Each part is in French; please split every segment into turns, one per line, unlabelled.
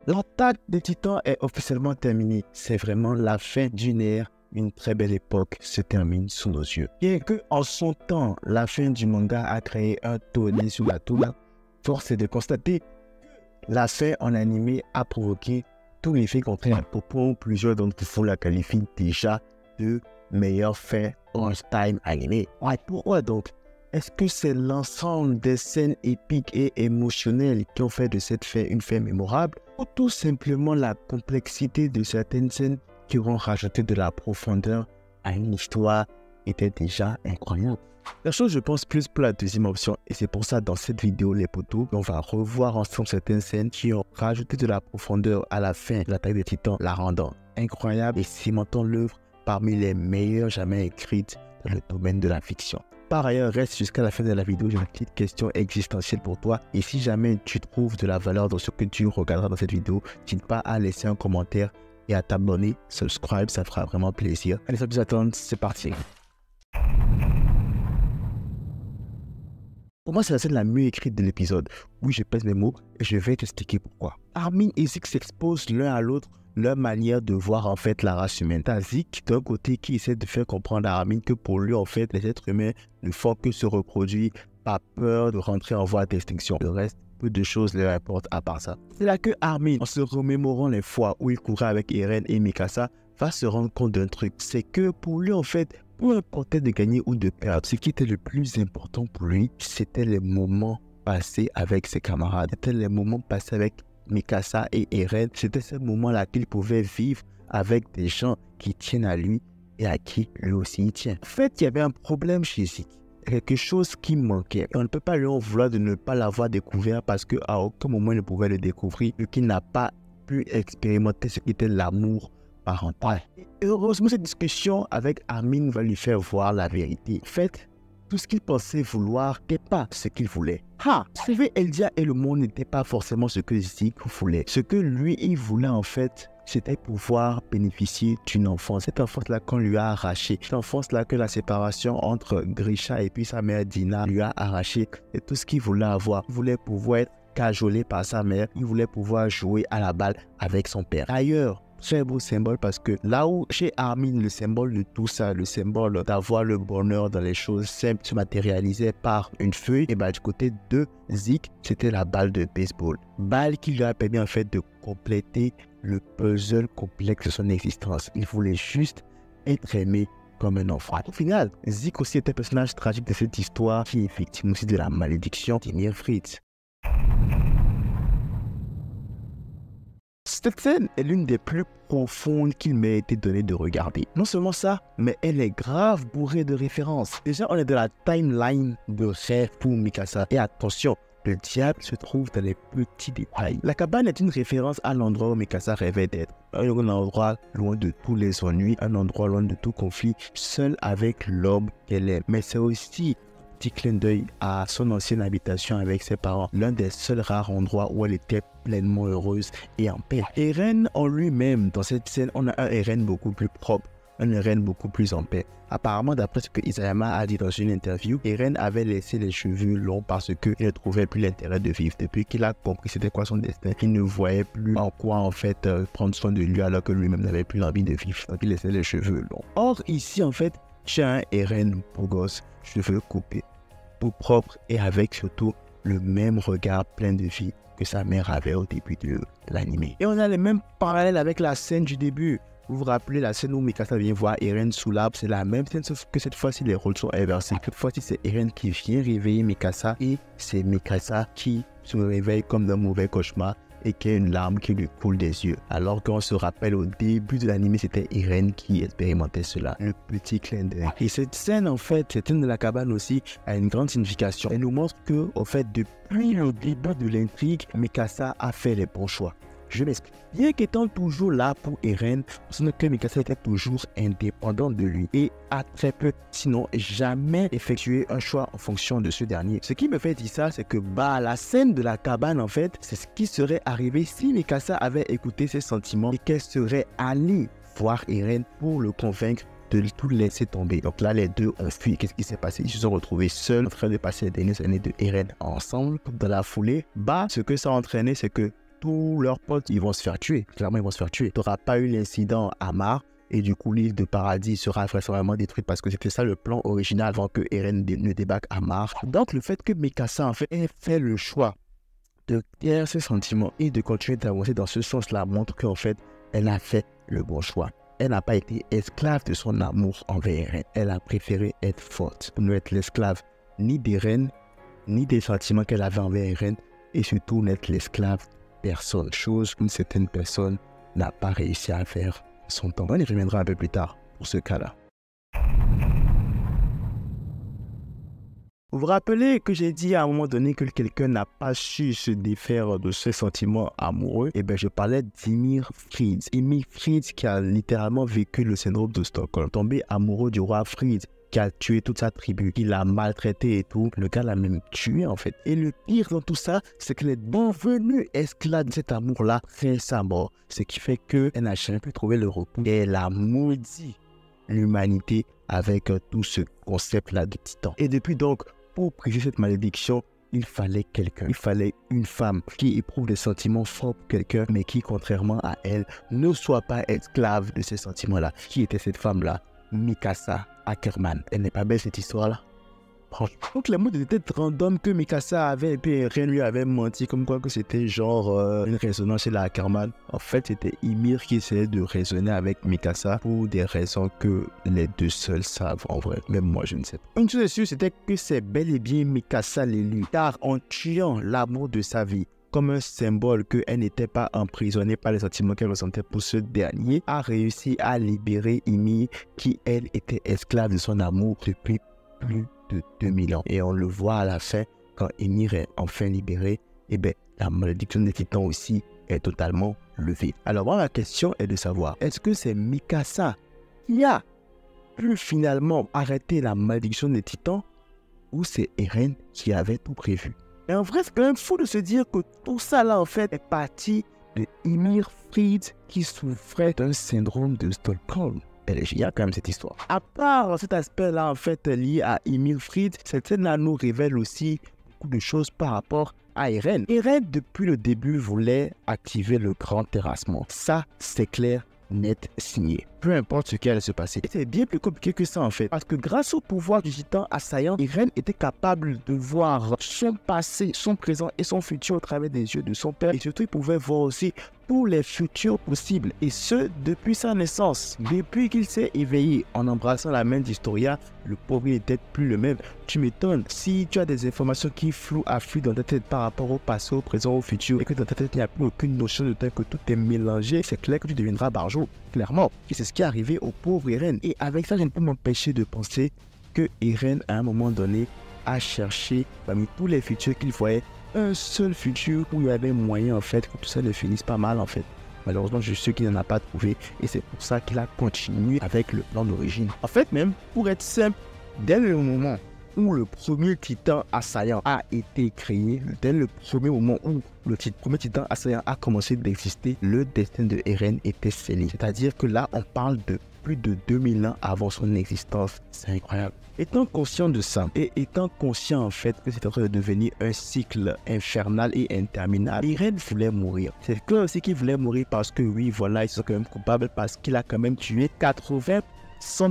L'attaque des Titans est officiellement terminée. C'est vraiment la fin d'une ère. Une très belle époque se termine sous nos yeux. Bien que en son temps, la fin du manga a créé un tollé sur la toile, force est de constater que la fin en animé a provoqué tout l'effet contraire. Pour plusieurs d'entre vous la qualifient déjà de meilleure fin all-time animé. Ouais, pourquoi donc? Est-ce que c'est l'ensemble des scènes épiques et émotionnelles qui ont fait de cette fin une fin mémorable, ou tout simplement la complexité de certaines scènes qui auront rajouté de la profondeur à une histoire qui était déjà incroyable? La chose, je pense, plus pour la deuxième option, et c'est pour ça dans cette vidéo, les potos, on va revoir ensemble certaines scènes qui ont rajouté de la profondeur à la fin de l'attaque des Titans, la rendant incroyable et cimentant l'œuvre parmi les meilleures jamais écrites dans le domaine de la fiction. Par ailleurs, reste jusqu'à la fin de la vidéo, j'ai une petite question existentielle pour toi. Et si jamais tu trouves de la valeur dans ce que tu regarderas dans cette vidéo, n'hésite pas à laisser un commentaire et à t'abonner, subscribe, ça fera vraiment plaisir. Allez, sans plus attendre, c'est parti. Pour moi, c'est la scène la mieux écrite de l'épisode. Oui, je pèse mes mots et je vais t'expliquer pourquoi. Armin et Zeke s'exposent l'un à l'autre leur manière de voir en fait la race humaine. T'as Zeke d'un côté qui essaie de faire comprendre à Armin que pour lui en fait les êtres humains ne font que se reproduire, pas peur de rentrer en voie d'extinction. Le reste, peu de choses leur importent à part ça. C'est là que Armin, en se remémorant les fois où il courait avec Eren et Mikasa, va se rendre compte d'un truc. C'est que pour lui en fait, peu importe de gagner ou de perdre, ce qui était le plus important pour lui, c'était les moments passés avec ses camarades. C'était les moments passés avec Mikasa et Eren. C'était ce moment-là qu'il pouvait vivre avec des gens qui tiennent à lui et à qui lui aussi il tient. En fait, il y avait un problème chez Zeke. Quelque chose qui manquait. Et on ne peut pas lui en vouloir de ne pas l'avoir découvert parce qu'à aucun moment il ne pouvait le découvrir vu qu'il n'a pas pu expérimenter ce qu'était l'amour parental. Et heureusement, cette discussion avec Armin va lui faire voir la vérité. En fait, tout ce qu'il pensait vouloir n'était pas ce qu'il voulait. Sauver Eldia et le monde n'était pas forcément ce que Zeke voulait. Ce que lui, il voulait en fait, c'était pouvoir bénéficier d'une enfance. Cette enfance-là qu'on lui a arrachée. Cette enfance-là que la séparation entre Grisha et puis sa mère Dina lui a arraché. C'est tout ce qu'il voulait avoir. Il voulait pouvoir être cajolé par sa mère. Il voulait pouvoir jouer à la balle avec son père. D'ailleurs, c'est un beau symbole parce que là où chez Armin, le symbole de tout ça, le symbole d'avoir le bonheur dans les choses simples se matérialisait par une feuille, et du côté de Zeke, c'était la balle de baseball. Balle qui lui a permis en fait de compléter le puzzle complexe de son existence. Il voulait juste être aimé comme un enfant. Au final, Zeke aussi était un personnage tragique de cette histoire qui est victime aussi de la malédiction d'Ymir Fritz. Cette scène est l'une des plus profondes qu'il m'ait été donné de regarder. Non seulement ça, mais elle est grave bourrée de références. Déjà, on est dans la timeline de rêve pour Mikasa. Et attention, le diable se trouve dans les petits détails. La cabane est une référence à l'endroit où Mikasa rêvait d'être. Un endroit loin de tous les ennuis, un endroit loin de tout conflit, seul avec l'homme qu'elle aime. Mais c'est aussi petit clin d'œil à son ancienne habitation avec ses parents, l'un des seuls rares endroits où elle était pleinement heureuse et en paix. Eren en lui-même, dans cette scène, on a un Eren beaucoup plus propre, un Eren beaucoup plus en paix. Apparemment, d'après ce que Isayama a dit dans une interview, Eren avait laissé les cheveux longs parce qu'il ne trouvait plus l'intérêt de vivre. Depuis qu'il a compris c'était quoi son destin, il ne voyait plus en quoi en fait prendre soin de lui alors que lui-même n'avait plus envie de vivre. Donc il laissait les cheveux longs. Or ici en fait, j'ai un Eren beau gosse, cheveux coupés, tout propre et avec surtout le même regard plein de vie que sa mère avait au début de l'anime. Et on a les mêmes parallèles avec la scène du début. Vous vous rappelez la scène où Mikasa vient voir Eren sous l'arbre, c'est la même scène sauf que cette fois-ci les rôles sont inversés. Cette fois-ci c'est Eren qui vient réveiller Mikasa et c'est Mikasa qui se réveille comme d'un mauvais cauchemar et qui a une larme qui lui coule des yeux. Alors qu'on se rappelle au début de l'anime, c'était Eren qui expérimentait cela. Le petit clin d'œil. Et cette scène, en fait, cette scène de la cabane aussi, a une grande signification. Elle nous montre que, en fait, depuis le début de l'intrigue, Mikasa a fait les bons choix. Je m'explique. Bien qu'étant toujours là pour Eren, on sent que Mikasa était toujours indépendant de lui et a très peu, sinon jamais effectué un choix en fonction de ce dernier. Ce qui me fait dire ça, c'est que la scène de la cabane, en fait, c'est ce qui serait arrivé si Mikasa avait écouté ses sentiments et qu'elle serait allée voir Eren pour le convaincre de tout laisser tomber. Donc là, les deux ont fui. Qu'est-ce qui s'est passé? Ils se sont retrouvés seuls en train de passer les dernières années de Eren ensemble. Dans la foulée, ce que ça a entraîné, c'est que tous leurs potes, ils vont se faire tuer. Clairement, ils vont se faire tuer. Tu n'auras pas eu l'incident à Mar. Et du coup, l'île de Paradis sera vraisemblablement détruite parce que c'était ça le plan original avant que Eren ne débarque à Mar. Donc, le fait que Mikasa, en fait, ait fait le choix de taire ses sentiments et de continuer d'avancer dans ce sens-là montre qu'en fait, elle a fait le bon choix. Elle n'a pas été esclave de son amour envers Eren. Elle a préféré être forte pour ne être l'esclave ni d'Eren, ni des sentiments qu'elle avait envers Eren, et surtout n'être l'esclave de personne. Chose qu'une certaine personne n'a pas réussi à faire son temps. On y reviendra un peu plus tard pour ce cas-là. Vous vous rappelez que j'ai dit à un moment donné que quelqu'un n'a pas su se défaire de ses sentiments amoureux? Eh bien, je parlais d'Ymir Fritz. Ymir Fritz qui a littéralement vécu le syndrome de Stockholm, tombé amoureux du roi Fritz, qui a tué toute sa tribu, qui l'a maltraité et tout. Le gars l'a même tué en fait. Et le pire dans tout ça, c'est qu'elle est devenue esclave de cet amour-là après sa mort. Ce qui fait qu'elle n'a jamais pu trouver le repos. Et elle a maudit l'humanité avec tout ce concept-là de titan. Et depuis donc, pour briser cette malédiction, il fallait quelqu'un. Il fallait une femme qui éprouve des sentiments forts pour quelqu'un, mais qui, contrairement à elle, ne soit pas esclave de ces sentiments-là. Qui était cette femme-là? Mikasa Ackerman. Elle n'est pas belle cette histoire-là? Donc les mots de tête random que Mikasa avait et puis Eren lui avait menti comme quoi que c'était genre une résonance chez la Ackerman. En fait, c'était Ymir qui essayait de raisonner avec Mikasa pour des raisons que les deux seuls savent en vrai. Même moi, je ne sais pas. Une chose est sûre, c'était que c'est bel et bien Mikasa l'élu. Car en tuant l'amour de sa vie, comme un symbole qu'elle n'était pas emprisonnée par les sentiments qu'elle ressentait pour ce dernier, a réussi à libérer Ymir qui, elle, était esclave de son amour depuis plus de 2000 ans. Et on le voit à la fin, quand Ymir est enfin libéré, et bien, la malédiction des titans aussi est totalement levée. Alors, moi, la question est de savoir, est-ce que c'est Mikasa qui a pu finalement arrêter la malédiction des titans ou c'est Eren qui avait tout prévu? Et en vrai, c'est quand même fou de se dire que tout ça là, en fait, est parti de Ymir Fritz qui souffrait d'un syndrome de Stockholm. Il y a quand même cette histoire. À part cet aspect-là, en fait, lié à Ymir Fritz, cette scène-là nous révèle aussi beaucoup de choses par rapport à Eren. Eren, depuis le début, voulait activer le grand terrassement. Ça, c'est clair, net, signé. Peu importe ce qui allait se passer. Et c'est bien plus compliqué que ça en fait. Parce que grâce au pouvoir du titan assaillant, Eren était capable de voir son passé, son présent et son futur au travers des yeux de son père. Et surtout, il pouvait voir aussi tous les futurs possibles. Et ce, depuis sa naissance. Depuis qu'il s'est éveillé en embrassant la main d'Historia, le pauvre n'était plus le même. Tu m'étonnes, si tu as des informations qui flouent affluent dans ta tête par rapport au passé, au présent, au futur, et que dans ta tête il n'y a plus aucune notion de temps, que tout est mélangé, c'est clair que tu deviendras barjot. Clairement. Et c'est ce qui est arrivé au pauvre Eren. Et avec ça, je ne peux m'empêcher de penser que Eren, à un moment donné, a cherché parmi tous les futurs qu'il voyait, un seul futur où il y avait moyen en fait que tout ça ne finisse pas mal en fait. Malheureusement, je suis sûr qu'il n'en a pas trouvé et c'est pour ça qu'il a continué avec le plan d'origine. En fait même, pour être simple, dès le moment où le premier titan assaillant a été créé, dès le premier moment où le premier titan assaillant a commencé d'exister, le destin de Eren était scellé. C'est-à-dire que là, on parle de plus de 2000 ans avant son existence. C'est incroyable. Étant conscient de ça, et étant conscient en fait que c'est en train de devenir un cycle infernal et interminable, Eren voulait mourir. C'est clair aussi qu'il voulait mourir parce que oui, voilà, ils sont quand même coupables parce qu'il a quand même tué 80%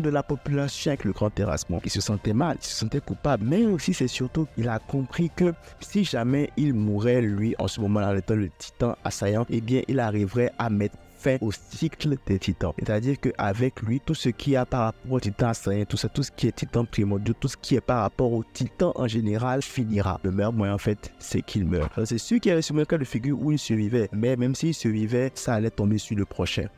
de la population avec le grand terrassement. Il se sentait mal, il se sentait coupable, mais aussi c'est surtout qu'il a compris que si jamais il mourait lui en ce moment-là, en étant le titan assaillant, eh bien il arriverait à mettre fin au cycle des titans. C'est-à-dire qu'avec lui, tout ce qui a par rapport au titan assaillant, tout ça, tout ce qui est titan primordial, tout ce qui est par rapport au titan en général finira. Le meilleur moyen en fait, c'est qu'il meurt. Alors c'est sûr qu'il y avait sûrement un cas de figure où il survivait, mais même s'il survivait, ça allait tomber sur le prochain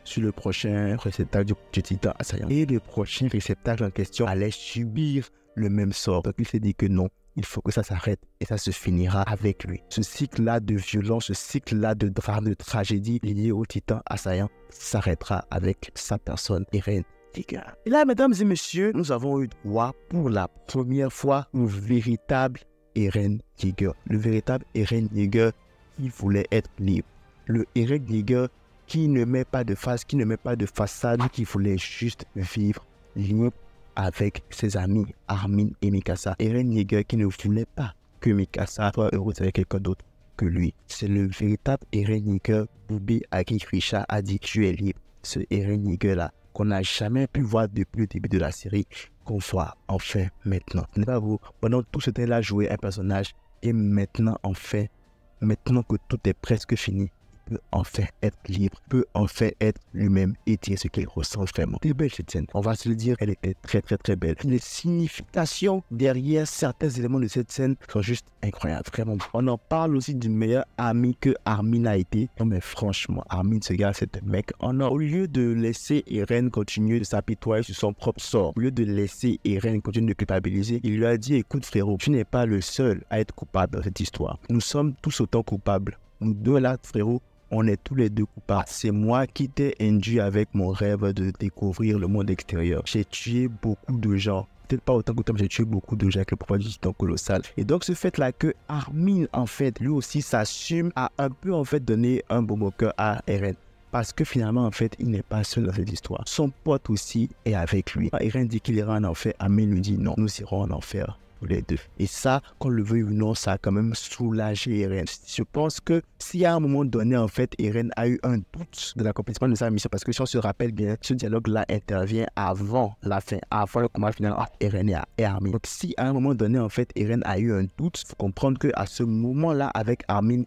réceptacle du titan assaillant. Et le prochain réceptacle en question allait subir le même sort. Donc il s'est dit que non, il faut que ça s'arrête et ça se finira avec lui. Ce cycle-là de violence, ce cycle-là de drame, de tragédie lié au titan assaillant s'arrêtera avec sa personne, Eren Yeager. Et là, mesdames et messieurs, nous avons eu droit pour la première fois au véritable Eren Yeager. Le véritable Eren Yeager qui voulait être libre. Le Eren Yeager qui ne met pas de face, qui ne met pas de façade, qui voulait juste vivre libre avec ses amis Armin et Mikasa. Eren Yeager qui ne voulait pas que Mikasa soit heureuse avec quelqu'un d'autre. que lui. C'est le véritable Eren Yeager, Bobby, à qui Grisha a dit tu es libre. Ce Eren Yeager là, qu'on n'a jamais pu voir depuis le début de la série, qu'on voit enfin maintenant. Ce n'est pas vous, pendant tout ce temps-là, jouer un personnage, et maintenant, enfin, maintenant que tout est presque fini, il peut enfin être libre, peut enfin être lui-même et dire ce qu'il ressent vraiment. C'est belle cette scène, on va se le dire, elle était très belle. Les significations derrière certains éléments de cette scène sont juste incroyables, vraiment. On en parle aussi du meilleur ami que Armin a été. Non mais franchement, Armin, ce gars, c'est un mec. Au lieu de laisser Eren continuer de s'apitoyer sur son propre sort, au lieu de laisser Eren continuer de culpabiliser, il lui a dit, écoute frérot, tu n'es pas le seul à être coupable dans cette histoire. Nous sommes tous autant coupables. Nous deux là, frérot, on est tous les deux coupables. C'est moi qui t'ai induit avec mon rêve de découvrir le monde extérieur. J'ai tué beaucoup de gens. Peut-être pas autant que toi, mais j'ai tué beaucoup de gens avec le pouvoir du titan colossal. Et donc, ce fait-là que Armin, en fait, lui aussi s'assume à un peu, en fait, donner un beau au cœur à Eren. Parce que finalement, en fait, il n'est pas seul dans cette histoire. Son pote aussi est avec lui. Eren dit qu'il ira en enfer. Armin lui dit non, nous irons en enfer. Les deux. Et ça, qu'on le veuille ou non, ça a quand même soulagé Eren. Je pense que si à un moment donné, en fait, Eren a eu un doute de l'accomplissement de sa mission, parce que si on se rappelle bien, ce dialogue-là intervient avant la fin, avant le combat final entre Eren et Armin. Donc si à un moment donné, en fait, Eren a eu un doute, il faut comprendre qu'à ce moment-là, avec Armin,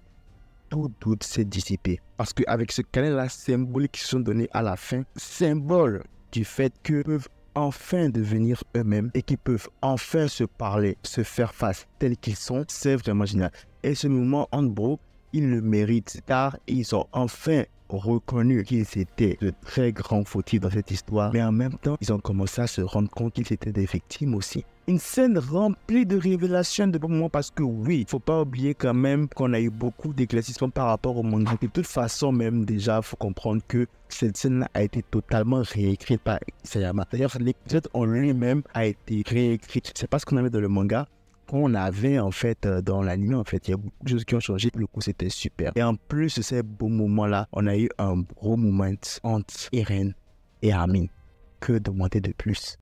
tout doute s'est dissipé. Parce qu'avec ce câlin-là symbolique qui sont donnés à la fin, symbole du fait que peuvent enfin devenir eux-mêmes et qui peuvent enfin se parler, se faire face tels qu'ils sont, c'est vraiment génial. Et ce moment, en gros, ils le méritent car ils ont enfin reconnu qu'ils étaient de très grands fautifs dans cette histoire, mais en même temps, ils ont commencé à se rendre compte qu'ils étaient des victimes aussi. Une scène remplie de révélations de bons moments parce que oui, il ne faut pas oublier quand même qu'on a eu beaucoup d'éclaircissements par rapport au manga. De toute façon, même déjà, il faut comprendre que cette scène a été totalement réécrite par Isayama. D'ailleurs, l'épisode en lui-même a été réécrit. C'est pas ce qu'on avait dans le manga. Qu'on avait en fait dans l'anime, en fait, il y a beaucoup de choses qui ont changé. Le coup, c'était super. Et en plus de ces beaux moments-là, on a eu un gros moment entre Eren et Armin. Que demander de plus?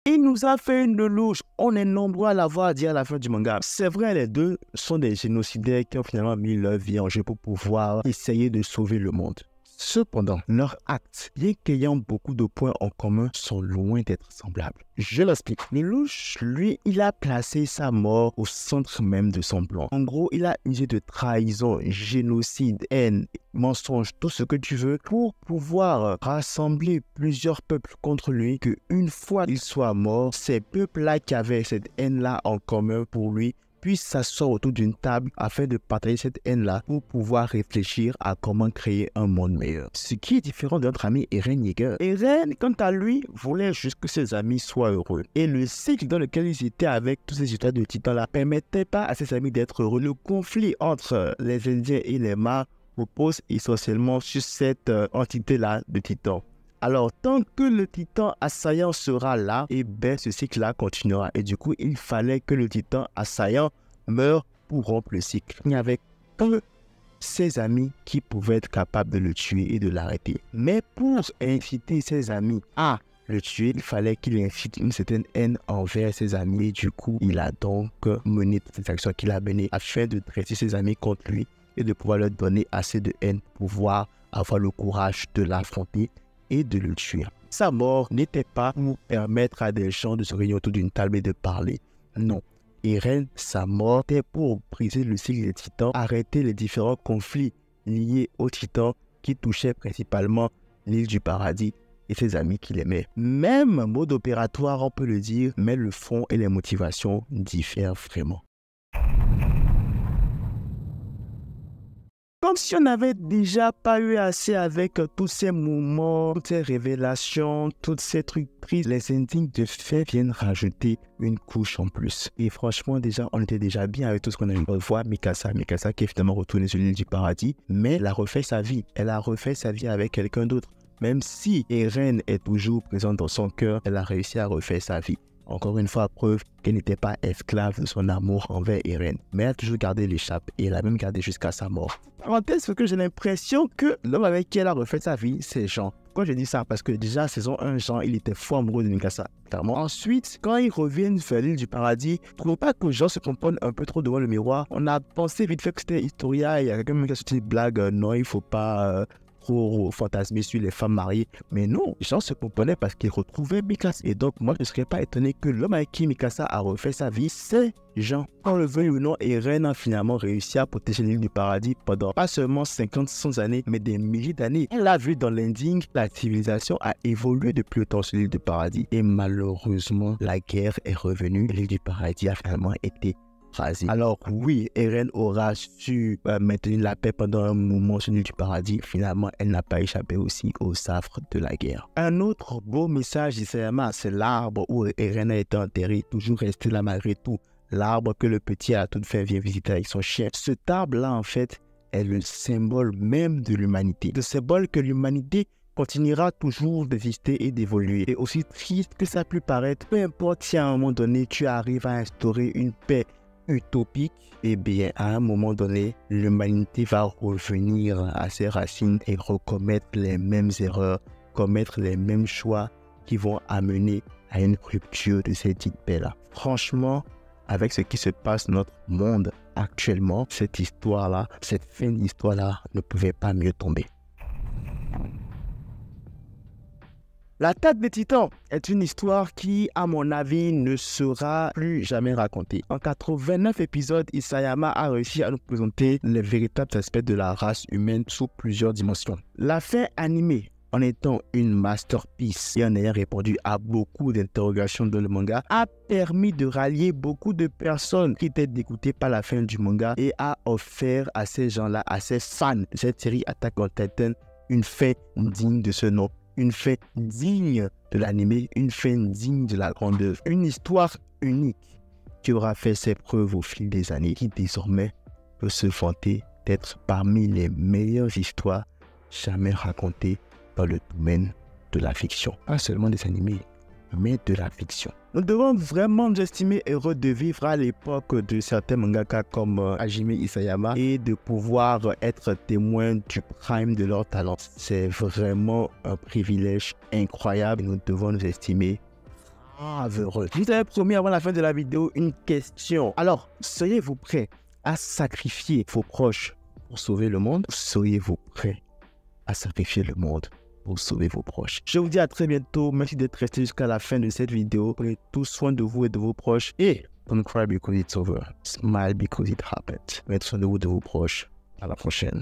Il nous a fait une louche. On est nombreux à l'avoir dit à la fin du manga. C'est vrai, les deux sont des génocidaires qui ont finalement mis leur vie en jeu pour pouvoir essayer de sauver le monde. Cependant, leurs actes, bien qu'ayant beaucoup de points en commun, sont loin d'être semblables. Je l'explique. Lelouch, lui, il a placé sa mort au centre même de son plan. En gros, il a usé de trahison, génocide, haine, mensonge, tout ce que tu veux, pour pouvoir rassembler plusieurs peuples contre lui, que une fois qu'il soit mort, ces peuples-là qui avaient cette haine-là en commun pour lui, puissent s'asseoir autour d'une table afin de partager cette haine-là pour pouvoir réfléchir à comment créer un monde meilleur. Ce qui est différent de notre ami Eren Yeager. Eren, quant à lui, voulait juste que ses amis soient heureux. Et le cycle dans lequel ils étaient avec tous ces histoires de titans-là permettait pas à ses amis d'être heureux. Le conflit entre les Indiens et les Mâts repose essentiellement sur cette entité-là de titans. Alors, tant que le titan assaillant sera là, et bien ce cycle-là continuera. Et du coup, il fallait que le titan assaillant meure pour rompre le cycle. Il n'y avait que ses amis qui pouvaient être capables de le tuer et de l'arrêter. Mais pour inciter ses amis à le tuer, il fallait qu'il incite une certaine haine envers ses amis. Et du coup, il a donc mené toutes ces actions qu'il a menées afin de dresser ses amis contre lui et de pouvoir leur donner assez de haine pour pouvoir avoir le courage de l'affronter et de le tuer. Sa mort n'était pas pour permettre à des gens de se réunir autour d'une table et de parler. Non. Eren, sa mort était pour briser le cycle des titans, arrêter les différents conflits liés aux titans qui touchaient principalement l'île du paradis et ses amis qu'il aimait. Même mode opératoire, on peut le dire, mais le fond et les motivations diffèrent vraiment. Comme si on n'avait déjà pas eu assez avec tous ces moments, toutes ces révélations, tous ces trucs pris. Les endings de fait viennent rajouter une couche en plus. Et franchement, déjà, on était déjà bien avec tout ce qu'on a eu. On voit Mikasa qui est finalement retournée sur l'île du paradis, mais elle a refait sa vie. Elle a refait sa vie avec quelqu'un d'autre. Même si Eren est toujours présente dans son cœur, elle a réussi à refaire sa vie. Encore une fois, preuve qu'elle n'était pas esclave de son amour envers Eren. Mais elle a toujours gardé l'échappe et elle a même gardé jusqu'à sa mort. Parenthèse, parce que j'ai l'impression que l'homme avec qui elle a refait sa vie, c'est Jean. Pourquoi je dis ça? Parce que déjà, saison 1, Jean, il était fou amoureux de Mikasa. Clairement. Ensuite, quand ils reviennent vers l'île du paradis, je ne trouve pas que Jean se comporte un peu trop devant le miroir. On a pensé vite fait que c'était Historia. Il y a quelqu'un qui a sorti une blague. Non, il ne faut pas trop fantasmer sur les femmes mariées. Mais non, Jean se componait parce qu'il retrouvait Mikasa. Et donc, moi, je ne serais pas étonné que l'homme avec qui Mikasa a refait sa vie, c'est Jean. Quand le veuille ou non, Eren a finalement réussi à protéger l'île du paradis pendant pas seulement 50, 100 années, mais des milliers d'années. Elle a vu dans l'ending, la civilisation a évolué depuis le temps sur l'île du paradis. Et malheureusement, la guerre est revenue. L'île du paradis a finalement été rasée. Alors oui, Eren aura su maintenir la paix pendant un moment sur l'île du paradis. Finalement, elle n'a pas échappé aussi au safre de la guerre. Un autre beau message d'Isayama, c'est l'arbre où Eren a été enterré, toujours resté là malgré tout. L'arbre que le petit à toute fin vient visiter avec son chien. Cet arbre-là, en fait, est le symbole même de l'humanité. Le symbole que l'humanité continuera toujours d'exister et d'évoluer. Et aussi triste que ça puisse paraître, peu importe si à un moment donné, tu arrives à instaurer une paix utopique, eh bien, à un moment donné, l'humanité va revenir à ses racines et recommettre les mêmes erreurs, commettre les mêmes choix qui vont amener à une rupture de cette dite paix-là. Franchement, avec ce qui se passe dans notre monde actuellement, cette histoire-là, cette fin d'histoire-là ne pouvait pas mieux tomber. L'attaque des Titans est une histoire qui, à mon avis, ne sera plus jamais racontée. En 89 épisodes, Isayama a réussi à nous présenter les véritables aspects de la race humaine sous plusieurs dimensions. La fin animée, en étant une masterpiece et en ayant répondu à beaucoup d'interrogations dans le manga, a permis de rallier beaucoup de personnes qui étaient dégoûtées par la fin du manga et a offert à ces gens-là, à ces fans de cette série Attack on Titan, une fin digne de ce nom. Une fin digne de l'anime, une fin digne de la grande œuvre. Une histoire unique qui aura fait ses preuves au fil des années, qui désormais peut se vanter d'être parmi les meilleures histoires jamais racontées dans le domaine de la fiction. Pas seulement des animés, mais de la fiction. Nous devons vraiment nous estimer heureux de vivre à l'époque de certains mangaka comme Hajime Isayama et de pouvoir être témoins du prime de leur talent. C'est vraiment un privilège incroyable et nous devons nous estimer grave heureux. Je vous avais promis avant la fin de la vidéo une question. Alors, seriez-vous prêts à sacrifier vos proches pour sauver le monde? Ou seriez-vous prêts à sacrifier le monde pour sauver vos proches? Je vous dis à très bientôt. Merci d'être resté jusqu'à la fin de cette vidéo. Prenez tout soin de vous et de vos proches. Et don't cry because it's over. Smile because it happened. Prenez soin de vous et de vos proches. À la prochaine.